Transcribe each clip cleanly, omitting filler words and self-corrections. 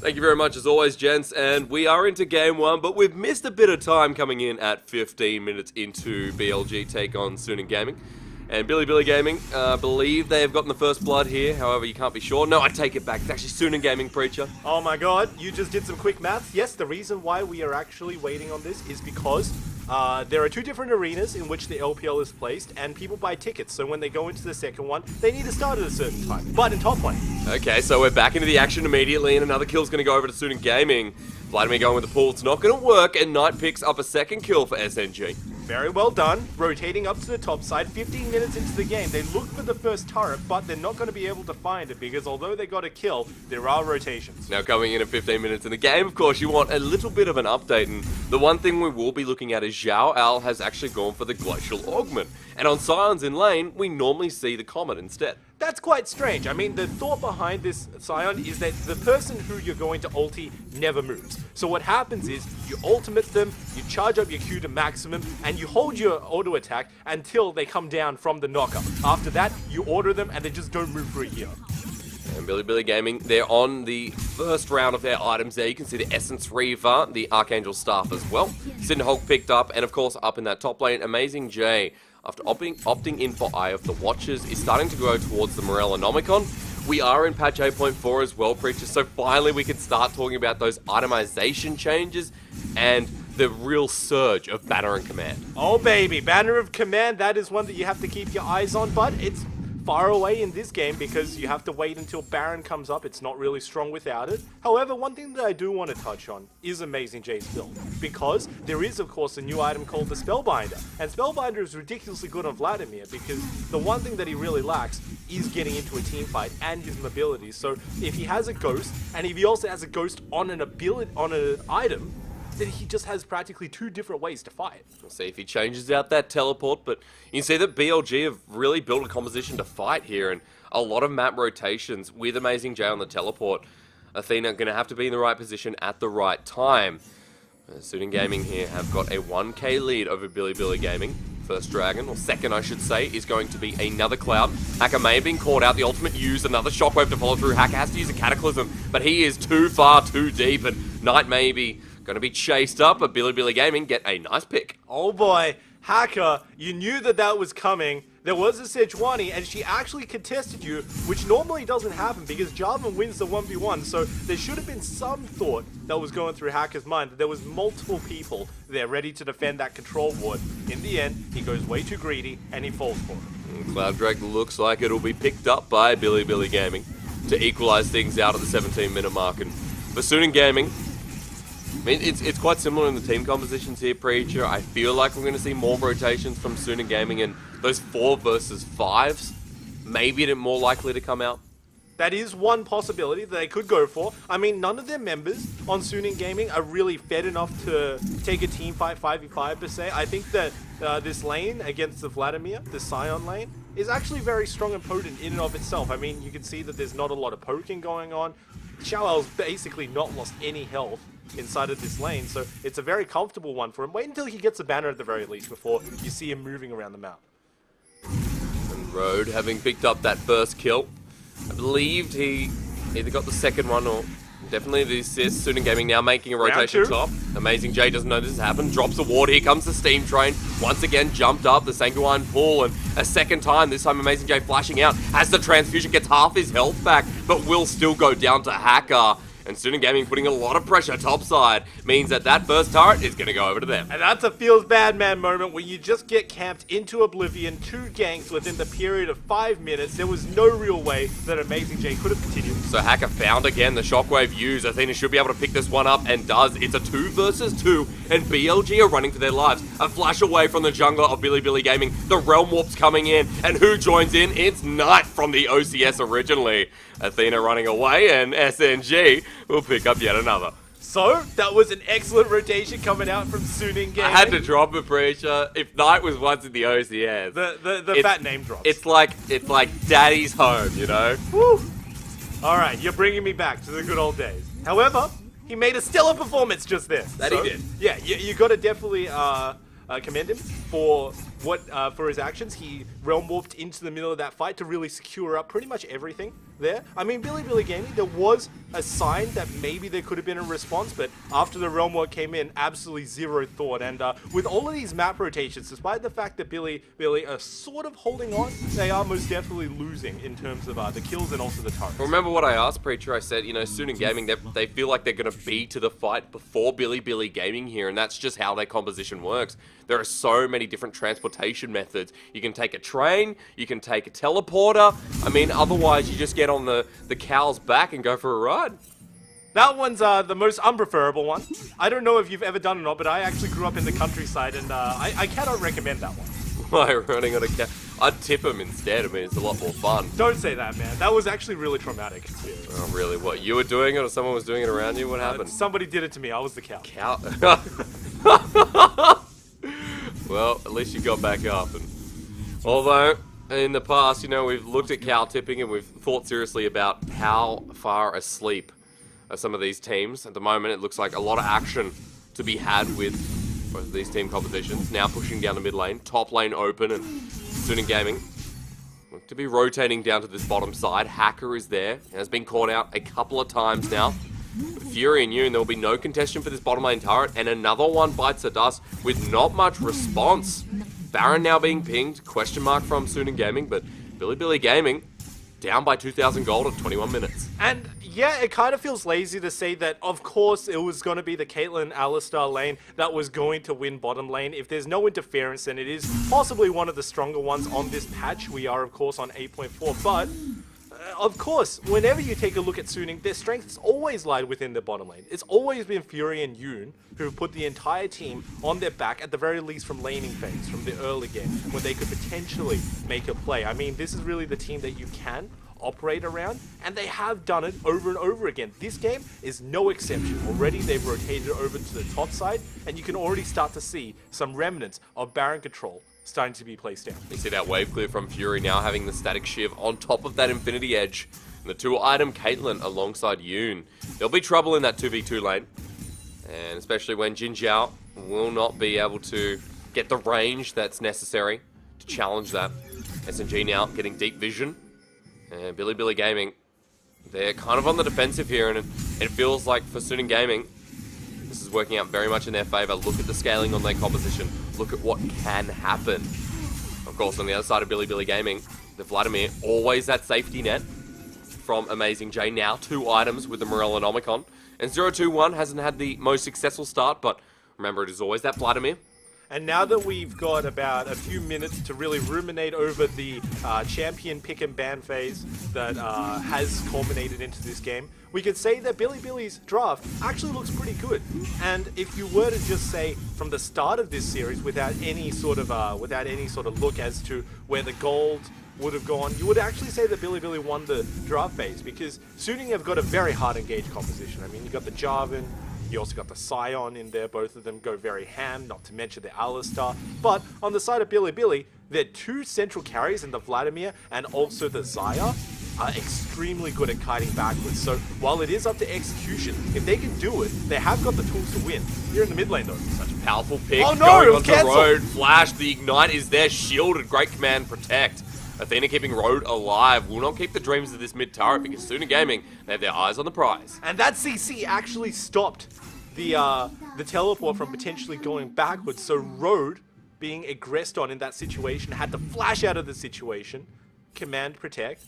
Thank you very much as always, gents, and we are into game one, but we've missed a bit of time coming in at 15 minutes into BLG take on Suning Gaming. And Billy Gaming, believe they have gotten the first blood here, however you can't be sure. No, I take it back, it's actually Suning Gaming, Preacher. Oh my god, you just did some quick maths. Yes, the reason why we are actually waiting on this is because there are two different arenas in which the LPL is placed, and people buy tickets, so when they go into the second one, they need to start at a certain time, but in top lane. Okay, so we're back into the action immediately, and another kill's going to go over to Suning Gaming. Vladimir going with the pull, it's not going to work, and Knight picks up a second kill for SNG. Very well done, rotating up to the top side, 15 minutes into the game. They look for the first turret, but they're not going to be able to find it, because although they got a kill, there are rotations. Now coming in at 15 minutes in the game, of course, you want a little bit of an update, and the one thing we will be looking at is Zhao Al has actually gone for the Glacial Augment. And on Scions in lane, we normally see the Comet instead. That's quite strange. I mean, the thought behind this Scion is that the person who you're going to ulti never moves. So what happens is, you ultimate them, you charge up your Q to maximum, and you hold your auto attack until they come down from the knockup. After that, you order them and they just don't move for a year. And Billy Gaming, they're on the first round of their items there. You can see the Essence Reaver, the Archangel Staff as well. Sin Hulk picked up, and of course up in that top lane, Amazing J, after opting in for Eye of the Watchers, is starting to go towards the Morellonomicon. We are in patch 8.4 as well, Preachers, so finally we can start talking about those itemization changes and the real surge of Banner and Command. Oh baby, Banner of Command, that is one that you have to keep your eyes on, but it's far away in this game because you have to wait until Baron comes up. It's not really strong without it. However, one thing that I do want to touch on is Amazing J's build, because there is of course a new item called the Spellbinder, and Spellbinder is ridiculously good on Vladimir because the one thing that he really lacks is getting into a team fight and his mobility. So if he has a ghost, and if he also has a ghost on an ability, on an item, then he just has practically two different ways to fight. We'll see if he changes out that teleport, but you can see that BLG have really built a composition to fight here, and a lot of map rotations with Amazing J on the teleport. Athena going to have to be in the right position at the right time. Suning Gaming here have got a 1k lead over Billy Gaming. First dragon, or second I should say, is going to be another Cloud. Hacker may have been caught out, the ultimate used, another Shockwave to follow through. Hacker has to use a Cataclysm, but he is too far, too deep, and Knight maybe going to be chased up, but Billy Gaming get a nice pick. Oh boy, Hacker, you knew that that was coming. There was a Sejuani, and she actually contested you, which normally doesn't happen because Jarvan wins the 1v1, so there should have been some thought that was going through Hacker's mind that there was multiple people there ready to defend that control ward. In the end, he goes way too greedy, and he falls for it. Cloud Drake looks like it'll be picked up by Billy Gaming to equalize things out at the 17-minute mark. And for Suning Gaming, I mean, it's quite similar in the team compositions here, Preacher. I feel like we're going to see more rotations from Suning Gaming, and those 4 versus 5s, maybe they're more likely to come out. That is one possibility that they could go for. I mean, none of their members on Suning Gaming are really fed enough to take a team fight 5v5 per se. I think that this lane against the Vladimir, the Scion lane, is actually very strong and potent in and of itself. I mean, you can see that there's not a lot of poking going on. Xiao's basically not lost any health inside of this lane, so it's a very comfortable one for him. Wait until he gets a banner at the very least before you see him moving around the map. And Road having picked up that first kill. I believed he either got the second one or definitely the assist. Suning Gaming now making a rotation top. Amazing J doesn't know this has happened. Drops a ward. Here comes the Steam Train. Once again jumped up. The Sanguine pull. And a second time, this time Amazing J flashing out. Has the transfusion, gets half his health back, but will still go down to Hacker. And Suning Gaming putting a lot of pressure topside means that that first turret is going to go over to them. And that's a feels bad man moment when you just get camped into oblivion, 2 ganks within the period of 5 minutes. There was no real way that Amazing J could have continued. So Hacker found again the Shockwave use. Athena should be able to pick this one up and does. It's a 2 versus 2 and BLG are running for their lives. A flash away from the jungler of Billy Gaming. The Realm Warp's coming in, and who joins in? It's Knight from the OCS originally. Athena running away, and SNG will pick up yet another. So, that was an excellent rotation coming out from Suning Gaming. I had to drop it, Preacher. If Knight was once in the OCS. The fat name drops. It's like daddy's home, you know? Woo! Alright, you're bringing me back to the good old days. However, he made a stellar performance just there. That he did. Yeah, you got to definitely commend him for his actions. He realm warped into the middle of that fight to really secure up pretty much everything there. I mean, Billy Gaming, there was a sign that maybe there could have been a response, but after the realm warp came in, absolutely zero thought. And with all of these map rotations, despite the fact that Billy are sort of holding on, they are most definitely losing in terms of the kills and also the turrets. Remember what I asked, Preacher? I said, you know, Suning Gaming, they feel like they're going to be to the fight before Billy Gaming here, and that's just how their composition works. There are so many different transportation methods. You can take a train, you can take a teleporter. I mean, otherwise you just get on the cow's back and go for a ride. That one's the most unpreferable one. I don't know if you've ever done it or not, but I actually grew up in the countryside, and I cannot recommend that one. Why, running on a cow? I'd tip him instead. I mean, it's a lot more fun. Don't say that, man. That was actually really traumatic experience. Oh, really? What, you were doing it or someone was doing it around you? What happened? Somebody did it to me. I was the cow. Cow? Well, at least you got back up. And although, in the past, you know, we've looked at cow tipping and we've thought seriously about how far asleep are some of these teams. At the moment, it looks like a lot of action to be had with both of these team competitions. Now pushing down the mid lane, top lane open, and Suning Gaming look to be rotating down to this bottom side. Hacker is there, has been caught out a couple of times now. Fury and Yoon, there will be no contention for this bottom lane turret, and another one bites the dust with not much response. Baron now being pinged, question mark from Suning Gaming, but Billy Gaming down by 2,000 gold at 21 minutes. And yeah, it kind of feels lazy to say that, of course, it was going to be the Caitlyn Alistar lane that was going to win bottom lane. If there's no interference, then it is possibly one of the stronger ones on this patch. We are, of course, on 8.4, but of course, whenever you take a look at Suning, their strengths always lie within the bottom lane. It's always been Fury and Yoon who have put the entire team on their back, at the very least from laning phase, from the early game, when they could potentially make a play. I mean, this is really the team that you can operate around, and they have done it over and over again. This game is no exception. Already they've rotated over to the top side, and you can already start to see some remnants of Baron control starting to be placed down. You see that wave clear from Fury now having the static shiv on top of that Infinity Edge. And the two item Caitlyn alongside Yoon. There'll be trouble in that 2v2 lane. And especially when Jin Jiao will not be able to get the range that's necessary to challenge that. SNG now getting deep vision. And Billy Gaming, they're kind of on the defensive here, and it feels like for Suning Gaming, this is working out very much in their favor. Look at the scaling on their composition. Look at what can happen. Of course, on the other side of Billy Gaming, the Vladimir, always that safety net from Amazing J. Now 2 items with the Morellonomicon. And 021 hasn't had the most successful start, but remember, it is always that Vladimir. And now that we've got about a few minutes to really ruminate over the champion pick and ban phase that has culminated into this game, we could say that Billy's draft actually looks pretty good. And if you were to just say from the start of this series, without any sort of look as to where the gold would have gone, you would actually say that Billy won the draft phase, because Suning have got a very hard engaged composition. I mean, you got the Jarvan. You also got the Scion in there. Both of them go very ham, not to mention the Alistar. But on the side of Billy, their 2 central carries in the Vladimir and also the Xayah are extremely good at kiting backwards. So while it is up to execution, if they can do it, they have got the tools to win. Here in the mid lane though. Such a powerful pick. Oh no, going it was onto cancelled. Road. Flash, the Ignite is there, shielded. Great command, protect. Athena keeping Road alive. Will not keep the dreams of this mid turret, because Suning Gaming, they have their eyes on the prize. And that CC actually stopped the teleport from potentially going backwards. So Road, being aggressed on in that situation, had to flash out of the situation. Command protect.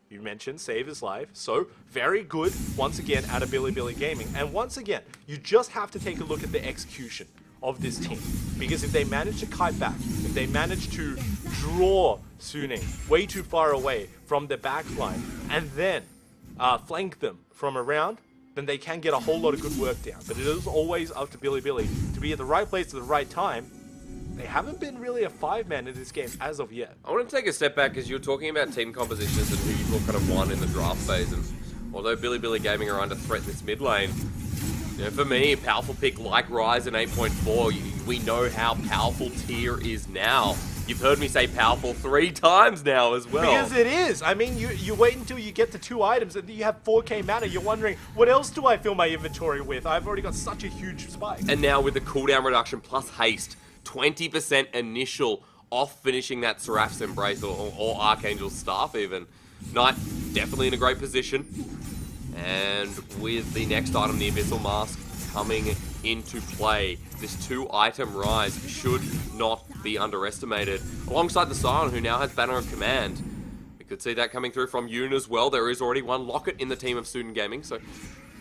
You mentioned save his life. So very good once again out of Billy Gaming. And once again, you just have to take a look at the execution of this team, because if they manage to kite back, if they manage to draw Suning way too far away from the back line and then flank them from around, then they can get a whole lot of good work down. But it is always up to Billy to be at the right place at the right time. They haven't been really a 5-man in this game as of yet. I want to take a step back, because you're talking about team compositions and who you thought kind of won in the draft phase. And although Billy Gaming are under threat in this mid lane, you know, for me, a powerful pick like Ryze in 8.4, we know how powerful tier is now. You've heard me say powerful 3 times now as well. Because it is. I mean, you wait until you get to 2 items and you have 4k mana. You're wondering, what else do I fill my inventory with? I've already got such a huge spike. And now with the cooldown reduction plus haste, 20% initial off finishing that Seraph's Embrace or Archangel's Staff even. Knight definitely in a great position. And with the next item, the Abyssal Mask, coming into play, this 2-item rise should not be underestimated. Alongside the Scion, who now has Banner of Command. We could see that coming through from Yoon as well. There is already one Locket in the team of Student Gaming, so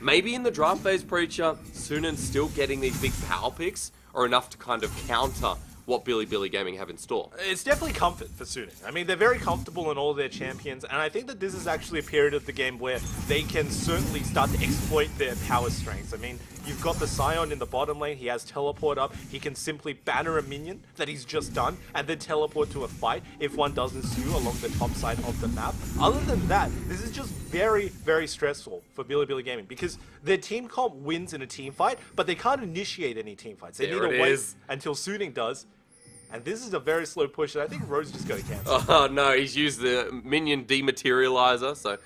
maybe in the draft phase, Preacher, Sunan still getting these big power picks are enough to kind of counter what Billy Gaming have in store. It's definitely comfort for Suning. I mean, they're very comfortable in all their champions, and I think that this is actually a period of the game where they can certainly start to exploit their power strengths. I mean, you've got the Scion in the bottom lane, he has teleport up, he can simply banner a minion that he's just done, and then teleport to a fight if one does ensue along the top side of the map. Other than that, this is just very, very stressful for Billy Gaming, because their team comp wins in a team fight, but they can't initiate any team fights. They need to wait until Suning does. And this is a very slow push, and I think Ro's just going to cancel. Oh no, he's used the minion dematerializer, so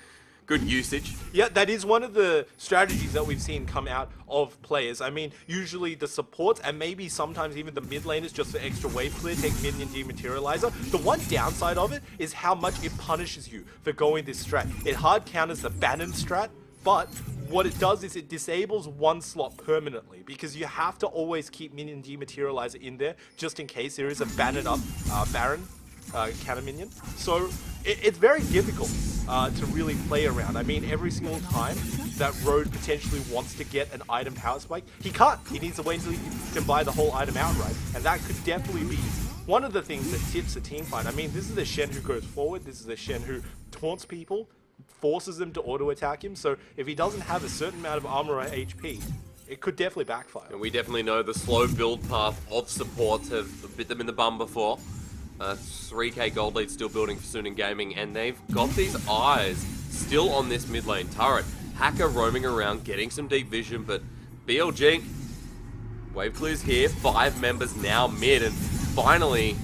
good usage. Yeah, that is one of the strategies that we've seen come out of players. I mean, usually the supports, and maybe sometimes even the mid laners, just for extra wave clear, take minion dematerializer. The one downside of it is how much it punishes you for going this strat. It hard counters the Bannon strat, but what it does is it disables one slot permanently, because you have to always keep minion dematerializer in there just in case there is a Bannon up Baron counter minion. So it's very difficult to really play around. I mean, every single time that Road potentially wants to get an item power spike, he can't. He needs to wait until he can buy the whole item outright, and that could definitely be one of the things that tips a team fight. I mean, this is the Shen who goes forward. This is the Shen who taunts people, forces them to auto-attack him, so if he doesn't have a certain amount of armor or HP, it could definitely backfire. And we definitely know the slow build path of supports have bit them in the bum before. 3k gold lead still building for Sunan Gaming, and they've got these eyes still on this mid lane turret. Hacker roaming around, getting some deep vision, but BLG, wave clears here, 5 members now mid, and finally,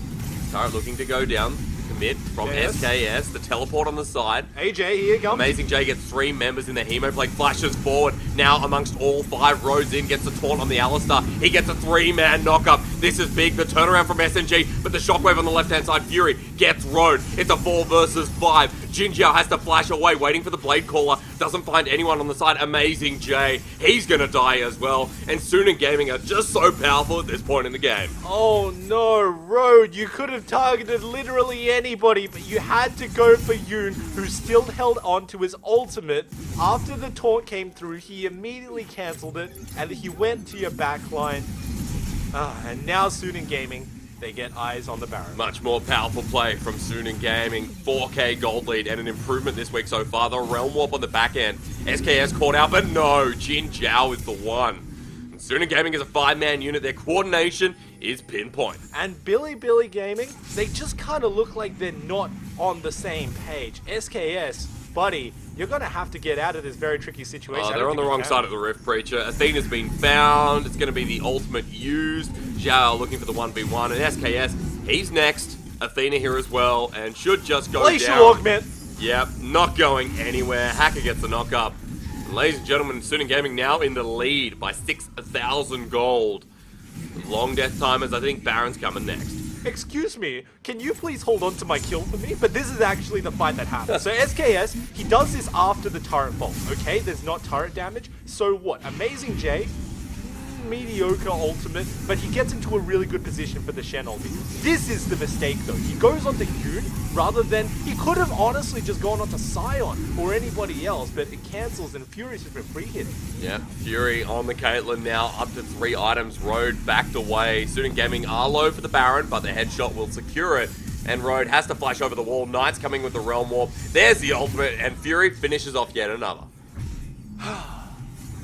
turret looking to go down. Commit from SKS, the teleport on the side. AJ, here comes. Amazing J gets 3 members in the Hemoplague, flashes forward. Now amongst all 5, Rhodes in, gets a taunt on the Alistar. He gets a 3-man knockup. This is big, the turnaround from SNG, but the shockwave on the left-hand side, Fury gets Road. It's a 4 versus 5. Jinjiao has to flash away, waiting for the Blade Caller. Doesn't find anyone on the side. Amazing J, he's gonna die as well. And Sunan Gaming are just so powerful at this point in the game. Oh no, Road, you could have targeted literally anybody, but you had to go for Yoon, who still held on to his ultimate. After the taunt came through, he immediately cancelled it, and he went to your backline. And now Sunan Gaming, they get eyes on the Baron. Much more powerful play from Sunan Gaming. 4k gold lead and an improvement this week so far. The Realm Warp on the back end. SKS caught out, but no, Jin Zhao is the one. And Sunan Gaming is a 5-man unit. Their coordination is pinpoint. And Billy Gaming, they just kind of look like they're not on the same page. SKS, buddy, you're going to have to get out of this very tricky situation. Oh, they're on the wrong side of the rift, Preacher. Athena's been found. It's going to be the ultimate used. Zhao looking for the 1v1. And SKS, he's next. Athena here as well. And should just go Glacial down. Augment. Yep, not going anywhere. Hacker gets the knock up. And ladies and gentlemen, Sunan Gaming now in the lead by 6,000 gold. Long death timers. I think Baron's coming next. Excuse me, can you please hold on to my kill for me? But this is actually the fight that happened. So SKS, he does this after the turret vault, okay? There's not turret damage. So what? Amazing J, mediocre ultimate, but he gets into a really good position for the Shen ulti. This is the mistake though. He goes onto Yoon rather than, he could have honestly just gone onto Scion or anybody else, but it cancels and Fury's just been free hitting. Yeah, Fury on the Caitlyn now, up to 3 items. Road backed away. Sunan Gaming are low for the Baron, but the headshot will secure it. And Road has to flash over the wall. Knight's coming with the Realm Warp. There's the ultimate, and Fury finishes off yet another.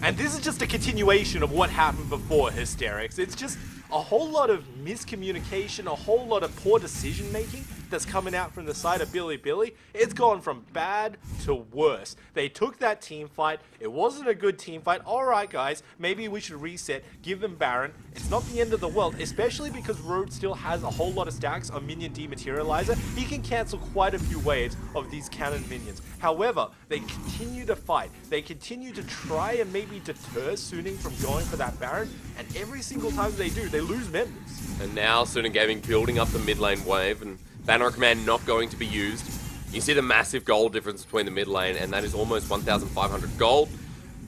And this is just a continuation of what happened before Hysterics. It's just a whole lot of miscommunication, a whole lot of poor decision making that's coming out from the side of Billy, it's gone from bad to worse. They took that team fight. It wasn't a good team fight. All right, guys, maybe we should reset, give them Baron. It's not the end of the world, especially because Road still has a whole lot of stacks on Minion Dematerializer. He can cancel quite a few waves of these cannon minions. However, they continue to fight. They continue to try and maybe deter Suning from going for that Baron, and every single time they do, they lose members. And now Suning Gaming building up the mid lane wave, and Banner Command not going to be used. You see the massive gold difference between the mid lane, and that is almost 1,500 gold.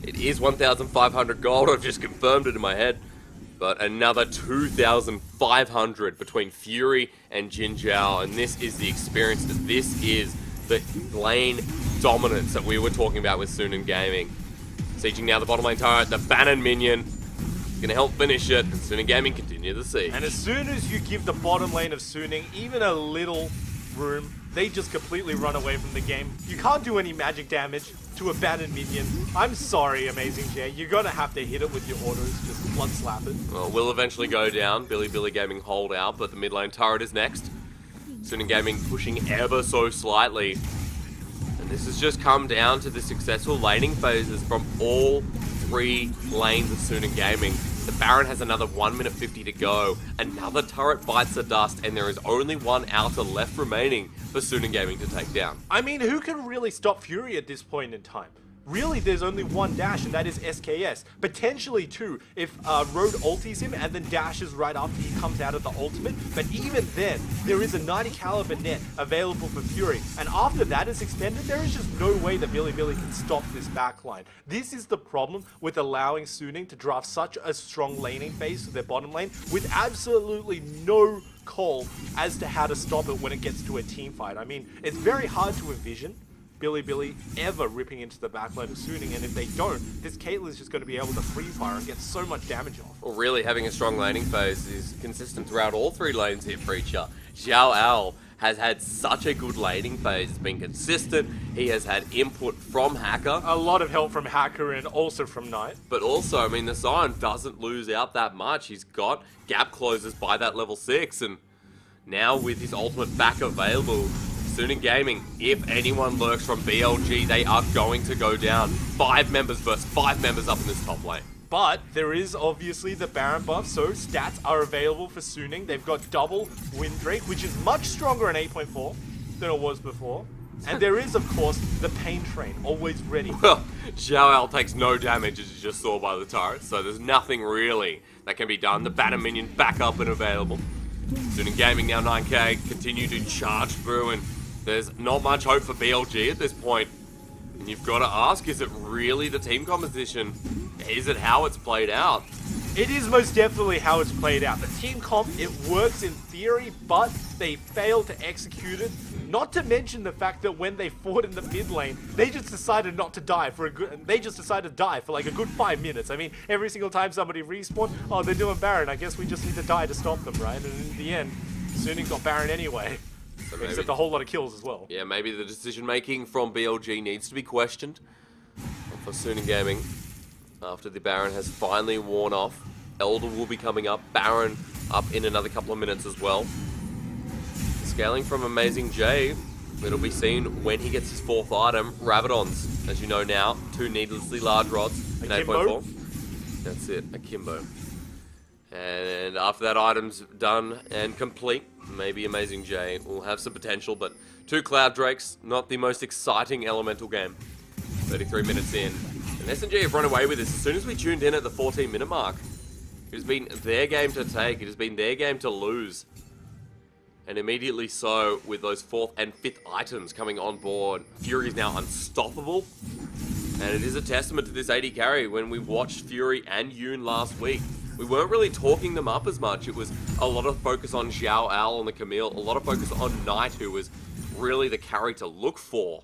It is 1,500 gold, I've just confirmed it in my head. But another 2,500 between Fury and Jin Zhao, and this is the experience, this is the lane dominance that we were talking about with Suning Gaming. Sieging now the bottom lane turret, the Bannon minion, gonna help finish it, and Suning Gaming continue the siege. And as soon as you give the bottom lane of Suning even a little room, they just completely run away from the game. You can't do any magic damage to a Bannon minion. I'm sorry, Amazing J. You're gonna have to hit it with your autos, just blood slap it. Well, we'll eventually go down. Billy Gaming hold out, but the mid lane turret is next. Suning Gaming pushing ever so slightly. And this has just come down to the successful laning phases from all three lanes of Suning Gaming. The Baron has another 1 minute 50 to go. Another turret bites the dust, and there is only one outer left remaining for Suning Gaming to take down. I mean, who can really stop Fury at this point in time? Really, there's only one dash, and that is SKS. Potentially two, if Road ulties him and then dashes right after he comes out of the ultimate. But even then, there is a 90 caliber net available for Fury. And after that is expended, there is just no way that Billy can stop this backline. This is the problem with allowing Suning to draft such a strong laning phase to their bottom lane with absolutely no call as to how to stop it when it gets to a team fight. I mean, it's very hard to envision Billy ever ripping into the backline of Suning, and if they don't, this Caitlyn's just going to be able to free fire and get so much damage off. Well, really having a strong laning phase is consistent throughout all three lanes here, Preacher. Zhao Al has had such a good laning phase. It's been consistent. He has had input from Hacker. A lot of help from Hacker and also from Knight. But also, I mean, the Sion doesn't lose out that much. He's got gap closers by that level 6, and now with his ultimate back available, Suning Gaming, if anyone lurks from BLG, they are going to go down. 5 members versus 5 members up in this top lane. But there is obviously the Baron buff, so stats are available for Suning. They've got double Windrake, which is much stronger in 8.4 than it was before. And there is, of course, the Pain Train, always ready. Well, Zhao Al takes no damage, as you just saw by the turret, so there's nothing really that can be done. The Banner minion back up and available. Suning Gaming now 9k, continue to charge through, and there's not much hope for BLG at this point. And you've got to ask, is it really the team composition? Is it how it's played out? It is most definitely how it's played out. The team comp, it works in theory, but they fail to execute it. Not to mention the fact that when they fought in the mid lane, they just decided not to die for a good. They just decided to die for like a good 5 minutes. I mean, every single time somebody respawned, oh, they're doing Baron. I guess we just need to die to stop them, right? And in the end, Suning got Baron anyway. So maybe, except a whole lot of kills as well. Yeah, maybe the decision making from BLG needs to be questioned for Suning Gaming. After the Baron has finally worn off, Elder will be coming up. Baron up in another couple of minutes as well. Scaling from Amazing J, it'll be seen when he gets his 4th item, Rabadons. As you know now, 2 needlessly large rods in 8.4. That's it, Akimbo. And after that item's done and complete, maybe Amazing J will have some potential, but 2 Cloud Drakes, not the most exciting elemental game. 33 minutes in. And SNG have run away with this as soon as we tuned in at the 14-minute mark. It has been their game to take, it has been their game to lose. And immediately so, with those 4th and 5th items coming on board, Fury is now unstoppable. And it is a testament to this AD carry. When we watched Fury and Yoon last week, we weren't really talking them up as much. It was a lot of focus on Zhao Al and the Camille, a lot of focus on Knight, who was really the carry to look for.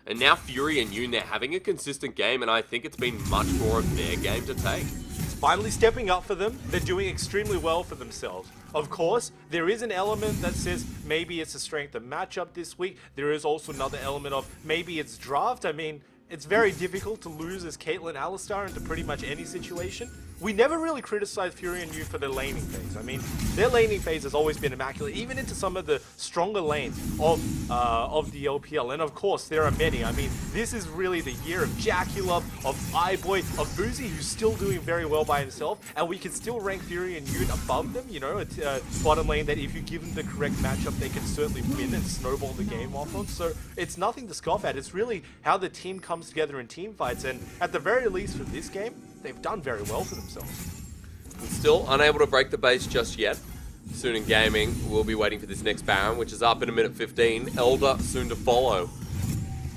And now Fury and Yoon, they're having a consistent game, and I think it's been much more of their game to take. It's finally stepping up for them. They're doing extremely well for themselves. Of course, there is an element that says maybe it's a strength of matchup this week. There is also another element of maybe it's draft. I mean, it's very difficult to lose as Caitlyn Alistar into pretty much any situation. we never really criticized Fury and Yu for their laning phase. I mean, their laning phase has always been immaculate, even into some of the stronger lanes of the LPL. And of course, there are many. I mean, this is really the year of Jackulov, of iBoy, of Boozy, who's still doing very well by himself, and we can still rank Fury and Yu above them. You know, it's bottom lane that if you give them the correct matchup, they can certainly win and snowball the game off of. So it's nothing to scoff at. It's really how the team comes together in team fights, and at the very least for this game, they've done very well for themselves. Still unable to break the base just yet. Soon in gaming, we'll be waiting for this next Baron, which is up in a minute 15. Elder soon to follow.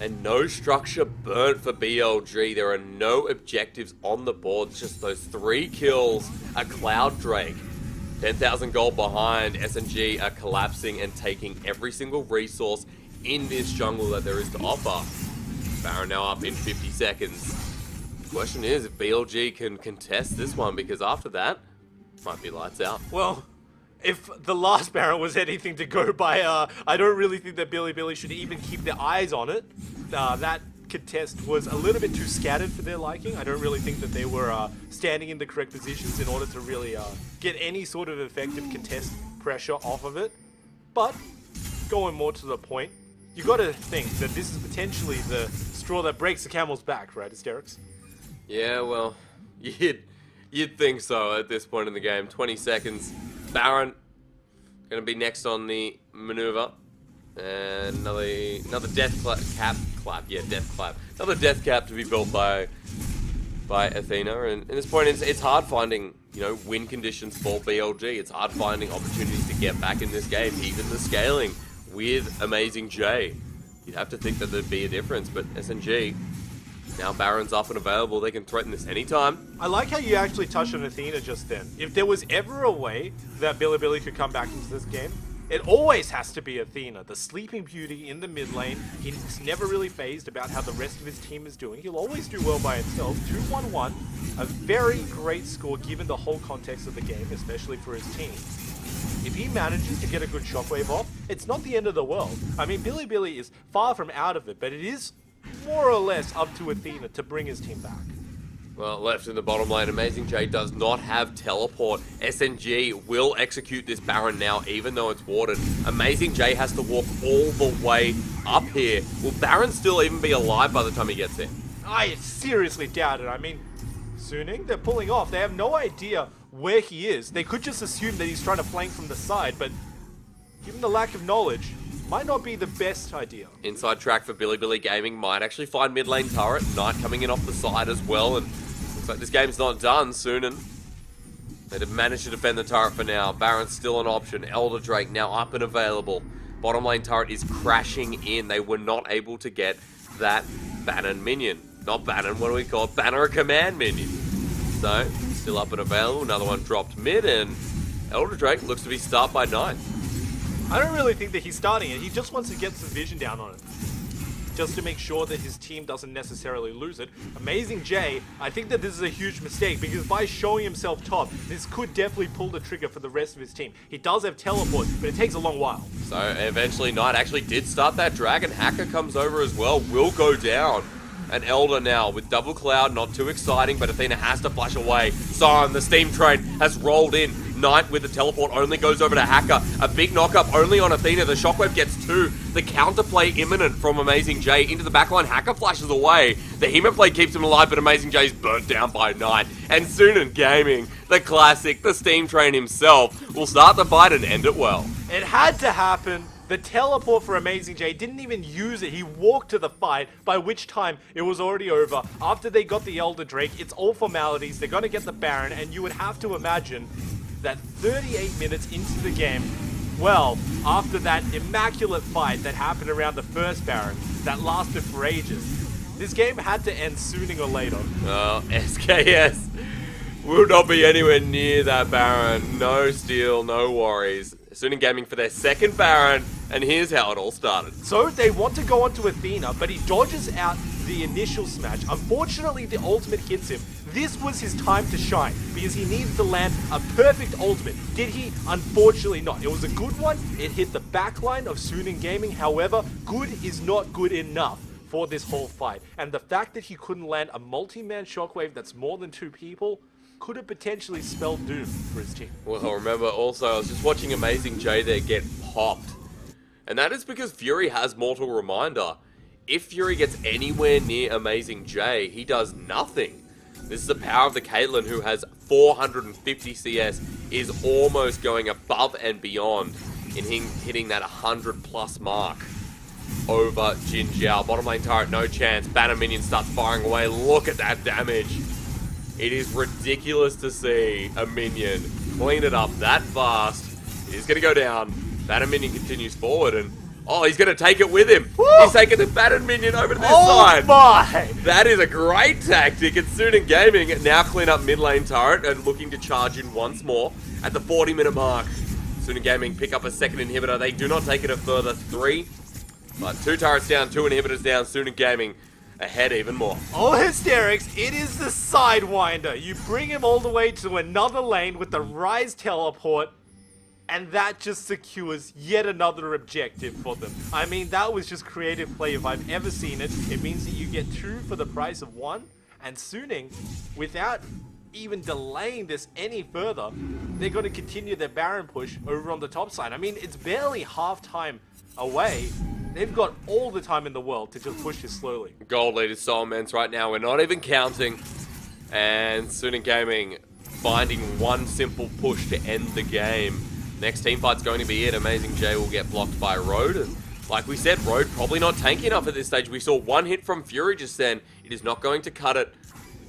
And no structure burnt for BLG. There are no objectives on the board. It's just those 3 kills, a Cloud Drake. 10,000 gold behind. SNG are collapsing and taking every single resource in this jungle that there is to offer. Baron now up in 50 seconds. Question is if BLG can contest this one, because after that, might be lights out. Well, if the last Baron was anything to go by, I don't really think that Billy should even keep their eyes on it. That contest was a little bit too scattered for their liking. I don't really think that they were standing in the correct positions in order to really get any sort of effective contest pressure off of it. But, going more to the point, you got to think that this is potentially the straw that breaks the camel's back, right, Hysterics? Yeah, well, you'd think so at this point in the game. 20 seconds. Baron going to be next on the maneuver. And another death cap. Another death cap to be built by Athena. And at this point, it's hard finding, you know, win conditions for BLG. It's hard finding opportunities to get back in this game. Even the scaling with Amazing J. You'd have to think that there'd be a difference, but SNG, now Baron's up and available, they can threaten this anytime. I like how you actually touched on Athena just then. If there was ever a way that Billy could come back into this game, it always has to be Athena, the sleeping beauty in the mid lane. He's never really phased about how the rest of his team is doing. He'll always do well by himself. 2-1-1, a very great score given the whole context of the game, especially for his team. If he manages to get a good shockwave off, it's not the end of the world. I mean, Billy is far from out of it, but it is more or less up to Athena to bring his team back. Well, left in the bottom lane, Amazing J does not have teleport. SNG will execute this Baron now, even though it's warded. Amazing J has to walk all the way up here. Will Baron still even be alive by the time he gets there? I seriously doubt it. I mean, Suning, they're pulling off. They have no idea where he is. They could just assume that he's trying to flank from the side, but given the lack of knowledge, might not be the best idea. Inside track for Billy Gaming might actually find mid lane turret. Knight coming in off the side as well, and looks like this game's not done soon, and they've managed to defend the turret for now. Baron's still an option. Elder Drake now up and available. Bottom lane turret is crashing in. They were not able to get that Bannon minion. Not Bannon, what do we call it? Banner command minion. So, still up and available. Another one dropped mid, and Elder Drake looks to be start by Knight. I don't really think that he's starting it. He just wants to get some vision down on it, just to make sure that his team doesn't necessarily lose it. Amazing J, I think that this is a huge mistake, because by showing himself top, this could definitely pull the trigger for the rest of his team. He does have teleport, but it takes a long while. So eventually Knight actually did start that dragon. Hacker comes over as well, will go down. And Elder now with double cloud, not too exciting, but Athena has to flash away. Sion, the steam train, has rolled in. Knight with the teleport only goes over to Hacker. A big knock-up only on Athena. The shockwave gets 2. The counterplay imminent from Amazing J into the backline. Hacker flashes away. The Hema play keeps him alive, but Amazing J's burnt down by Knight. And soon in gaming, the classic, the steam train himself, will start the fight and end it well. It had to happen. The teleport for Amazing J didn't even use it. He walked to the fight, by which time it was already over. After they got the Elder Drake, it's all formalities. They're going to get the Baron, and you would have to imagine that 38 minutes into the game, well, after that immaculate fight that happened around the first Baron, that lasted for ages, this game had to end sooner or later. Oh, SKS will not be anywhere near that Baron. No steal, no worries. Soon in gaming for their second Baron, and here's how it all started. So they want to go onto Athena, but he dodges out the initial smash. Unfortunately, the ultimate hits him. This was his time to shine, because he needed to land a perfect ultimate. Did he? Unfortunately not. It was a good one. It hit the backline of Suning Gaming. However, good is not good enough for this whole fight. And the fact that he couldn't land a multi-man shockwave that's more than 2 people, could have potentially spelled doom for his team. Well, remember also, I was just watching Amazing J there get popped. And that is because Fury has Mortal Reminder. If Fury gets anywhere near Amazing J, he does nothing. This is the power of the Caitlyn, who has 450 CS, is almost going above and beyond in hitting that 100+ mark over Jin Jiao. Bottom lane turret, no chance. Banner minion starts firing away. Look at that damage. It is ridiculous to see a minion clean it up that fast. He's going to go down. Banner minion continues forward and oh, he's going to take it with him. Woo! He's taking the Banner minion over to this side. My! That is a great tactic. And Sunin Gaming now clean up mid lane turret and looking to charge in once more at the 40-minute mark. Sunin Gaming pick up a second inhibitor. They do not take it a further 3. But 2 turrets down, 2 inhibitors down. Sunin Gaming ahead even more. Oh, Hysterics, it is the Sidewinder. You bring him all the way to another lane with the Rise teleport, and that just secures yet another objective for them. I mean, that was just creative play if I've ever seen it. It means that you get 2 for the price of 1, and Suning, without even delaying this any further, they're going to continue their Baron push over on the top side. I mean, it's barely half time away. They've got all the time in the world to just push this slowly. Gold lead is so immense right now. We're not even counting. And Sunin Gaming finding one simple push to end the game. Next team fight's going to be it. Amazing J will get blocked by Road. And like we said, Road probably not tanky enough at this stage. We saw one hit from Fury just then. It is not going to cut it.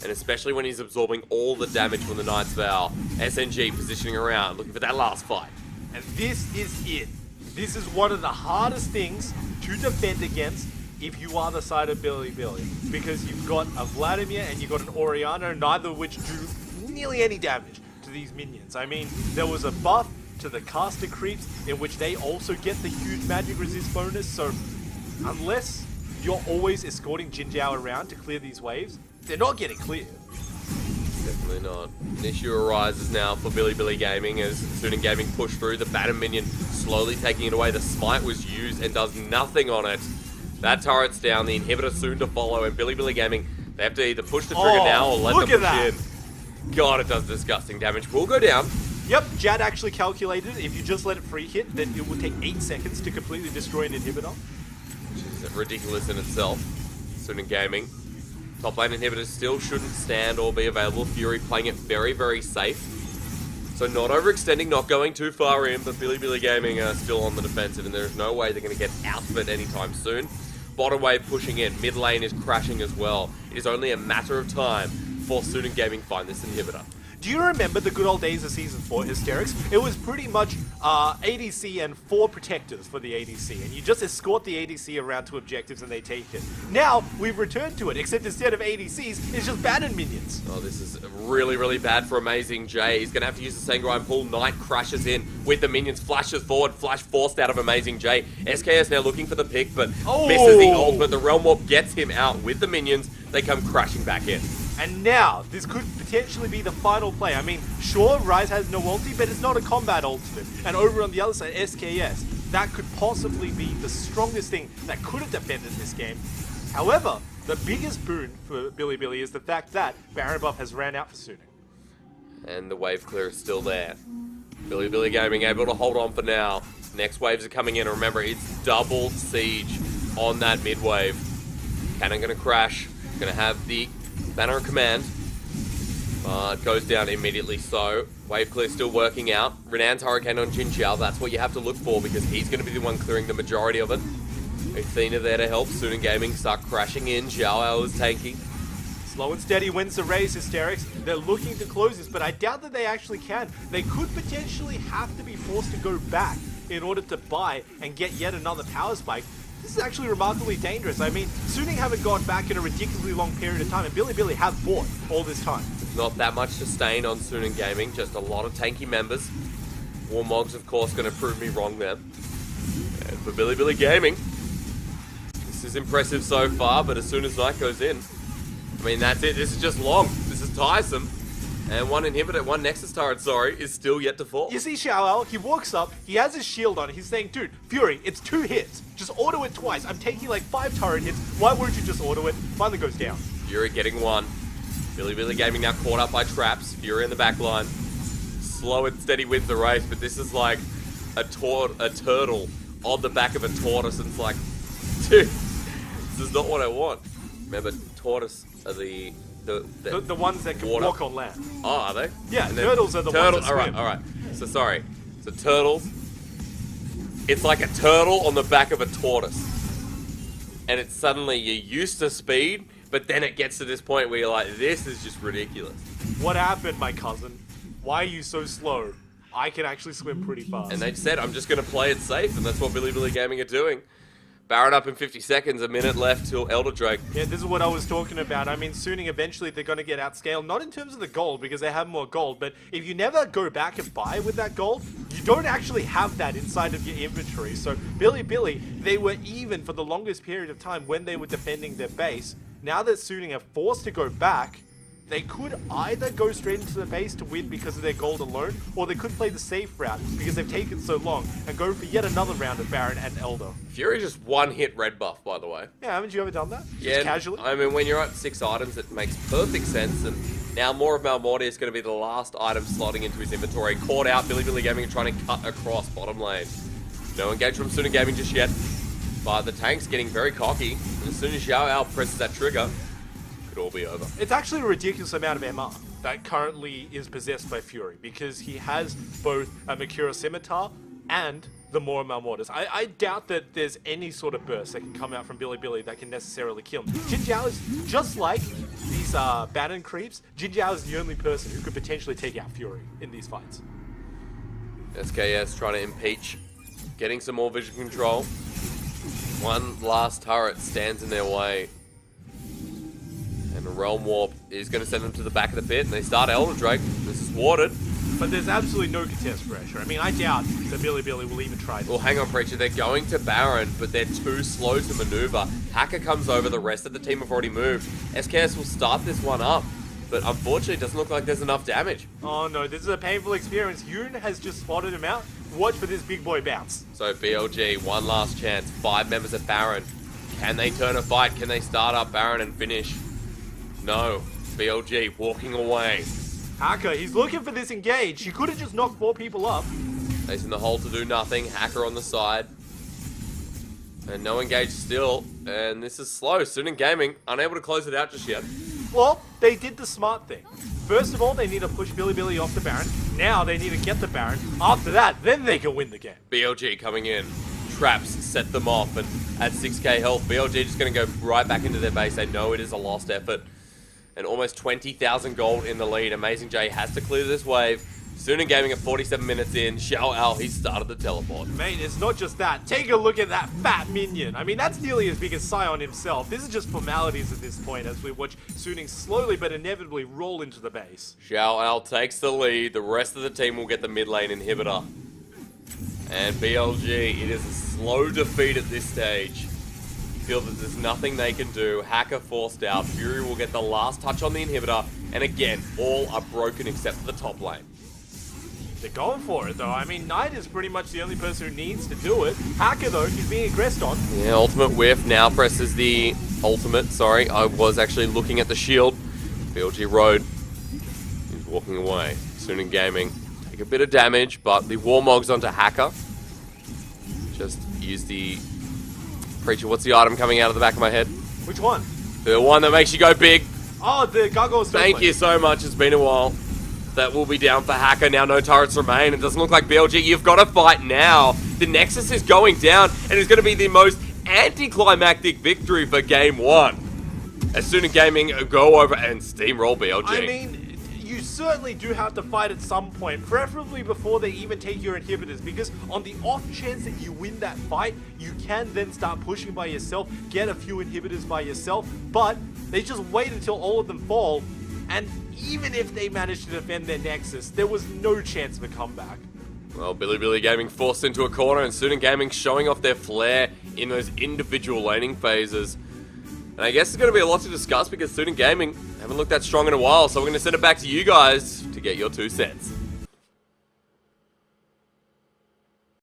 And especially when he's absorbing all the damage from the Knight's Vow. SNG positioning around, looking for that last fight. And this is it. This is one of the hardest things to defend against if you are the side of Billy, because you've got a Vladimir and you've got an Orianna, neither of which do nearly any damage to these minions. I mean, there was a buff to the caster creeps in which they also get the huge magic resist bonus, so unless you're always escorting Jin Jiao around to clear these waves, they're not getting cleared. Definitely not. An issue arises now for Billy Gaming as Sunin Gaming push through. The Banner minion slowly taking it away. The smite was used and does nothing on it. That turret's down. The inhibitor soon to follow. And Billy Gaming, they have to either push the trigger now or let them push in. God, it does disgusting damage. Will go down. Yep, Jad actually calculated if you just let it free hit, then it would take 8 seconds to completely destroy an inhibitor. Which is ridiculous in itself. Sunin Gaming. Top lane inhibitors still shouldn't stand or be available. Fury playing it very, very safe. So not overextending, not going too far in, but Billy Gaming are still on the defensive and there's no way they're going to get out of it anytime soon. Bottom wave pushing in. Mid lane is crashing as well. It is only a matter of time before Sunin Gaming find this inhibitor. Do you remember the good old days of Season 4 Hysterics? It was pretty much ADC and 4 protectors for the ADC, and you just escort the ADC around to objectives and they take it. Now, we've returned to it, except instead of ADCs, it's just Banner minions. Oh, this is really, really bad for Amazing J. He's going to have to use the Sangrein pull. Knight crashes in with the minions, flashes forward, flash forced out of Amazing J. SKS now looking for the pick, but misses the ultimate. The Realm Warp gets him out with the minions. They come crashing back in. And now, this could potentially be the final play. I mean, sure, Rise has no ulti, but it's not a combat ultimate. And over on the other side, SKS, that could possibly be the strongest thing that could have defended this game. However, the biggest boon for Billy is the fact that Baron buff has ran out for Suning. And the wave clear is still there. Billy Gaming able to hold on for now. Next waves are coming in. Remember, it's double siege on that mid wave. Cannon gonna crash. Gonna have the Banner of Command. It goes down immediately, so wave clear still working out. Renan's Hurricane on Jin Jiao, that's what you have to look for because he's going to be the one clearing the majority of it. Athena there to help. Sunin Gaming start crashing in. Jiao is tanky. Slow and steady wins the race, Hysterics. They're looking to close this, but I doubt that they actually can. They could potentially have to be forced to go back in order to buy and get yet another power spike. This is actually remarkably dangerous. I mean, Suning haven't gone back in a ridiculously long period of time, and Billy have fought all this time. Not that much to stain on Sunin Gaming, just a lot of tanky members. Warmog's, of course, going to prove me wrong there. And for Billy Gaming, this is impressive so far, but as soon as Knight goes in, I mean, that's it. This is just long. This is tiresome. And one Nexus turret, is still yet to fall. You see Xiao, he walks up, he has his shield on, he's saying, dude, Fury, it's 2 hits. Just auto it twice. I'm taking like 5 turret hits. Why wouldn't you just auto it? Finally goes down. Fury getting one. Billy Gaming now caught up by traps. Fury in the back line. Slow and steady wins the race, but this is like a turtle on the back of a tortoise, and it's like, dude, this is not what I want. Remember, tortoise are the ones that can walk on land. Oh, are they? Yeah, turtles are the ones that swim. Alright. So sorry. So turtles, it's like a turtle on the back of a tortoise. And it's suddenly you're used to speed, but then it gets to this point where you're like, this is just ridiculous. What happened, my cousin? Why are you so slow? I can actually swim pretty fast. And they said, I'm just going to play it safe, and that's what Billy Gaming are doing. Baron up in 50 seconds, a minute left till Elder Drake. Yeah, this is what I was talking about. I mean, Suning eventually they're going to get outscaled, not in terms of the gold, because they have more gold, but if you never go back and buy with that gold, you don't actually have that inside of your inventory. So Billy, they were even for the longest period of time when they were defending their base. Now that Suning are forced to go back, they could either go straight into the base to win because of their gold alone, or they could play the safe route because they've taken so long and go for yet another round of Baron and Elder. Fury just one hit red buff, by the way. Yeah, haven't you ever done that? Yeah, just casually? I mean, when you're at 6 items, it makes perfect sense, and now more of Malmorty is going to be the last item slotting into his inventory. Caught out, Billy Gaming trying to cut across bottom lane. No engage from Suna Gaming just yet, but the tank's getting very cocky, and as soon as Xiao Ao presses that trigger, could all be over. It's actually a ridiculous amount of MR that currently is possessed by Fury, because he has both a Makura Scimitar and the Mora Malmortis. I doubt that there's any sort of burst that can come out from Billy that can necessarily kill him. Jin Jiao is just like these Baron creeps. Jin Jiao is the only person who could potentially take out Fury in these fights. SKS trying to impeach, getting some more vision control. One last turret stands in their way. And the Realm Warp is going to send them to the back of the pit, and they start Elder Drake. This is warded. But there's absolutely no contest pressure. I mean, I doubt that Billy will even try this. Well, hang on, Preacher. They're going to Baron, but they're too slow to maneuver. Hacker comes over. The rest of the team have already moved. SKS will start this one up, but unfortunately, it doesn't look like there's enough damage. Oh no, this is a painful experience. Yoon has just spotted him out. Watch for this big boy bounce. So BLG, one last chance. 5 members at Baron. Can they turn a fight? Can they start up Baron and finish? No. BLG walking away. Hacker, he's looking for this engage. He could have just knocked 4 people up. Ace in the hole to do nothing. Hacker on the side. And no engage still. And this is slow. Suning Gaming unable to close it out just yet. Well, they did the smart thing. First of all, they need to push Billy off the Baron. Now they need to get the Baron. After that, then they can win the game. BLG coming in. Traps set them off. And at 6k health, BLG just going to go right back into their base. They know it is a lost effort. And almost 20,000 gold in the lead. Amazing J has to clear this wave. Suning Gaming at 47 minutes in. Xiao Ao, he started the teleport. Mate, it's not just that. Take a look at that fat minion. I mean, that's nearly as big as Sion himself. This is just formalities at this point as we watch Suning slowly but inevitably roll into the base. Xiao Ao takes the lead. The rest of the team will get the mid lane inhibitor. And BLG, it is a slow defeat at this stage. Feel that there's nothing they can do. Hacker forced out. Fury will get the last touch on the inhibitor. And again, all are broken except for the top lane. They're going for it, though. I mean, Knight is pretty much the only person who needs to do it. Hacker, though, he's being aggressed on. Yeah, ultimate whiff. Now presses the ultimate. Sorry, I was actually looking at the shield. BLG Road. He's walking away. Suning Gaming. Take a bit of damage, but the Warmog's onto Hacker. Just use the... Preacher, what's the item coming out of the back of my head? Which one? The one that makes you go big. Oh, the Gargoyle Stone. Thank you so much. It's been a while. That will be down for Hacker. Now no turrets remain. It doesn't look like BLG. You've got to fight now. The Nexus is going down, and it's going to be the most anticlimactic victory for Game 1. As Suning Gaming go over and steamroll BLG. I mean, you certainly do have to fight at some point, preferably before they even take your inhibitors, because on the off chance that you win that fight, you can then start pushing by yourself, get a few inhibitors by yourself, but they just wait until all of them fall, and even if they manage to defend their Nexus, there was no chance of a comeback. Well, Billy Gaming forced into a corner, and Suning Gaming showing off their flair in those individual laning phases. And I guess there's going to be a lot to discuss because Suning Gaming haven't looked that strong in a while, so we're going to send it back to you guys to get your 2 cents.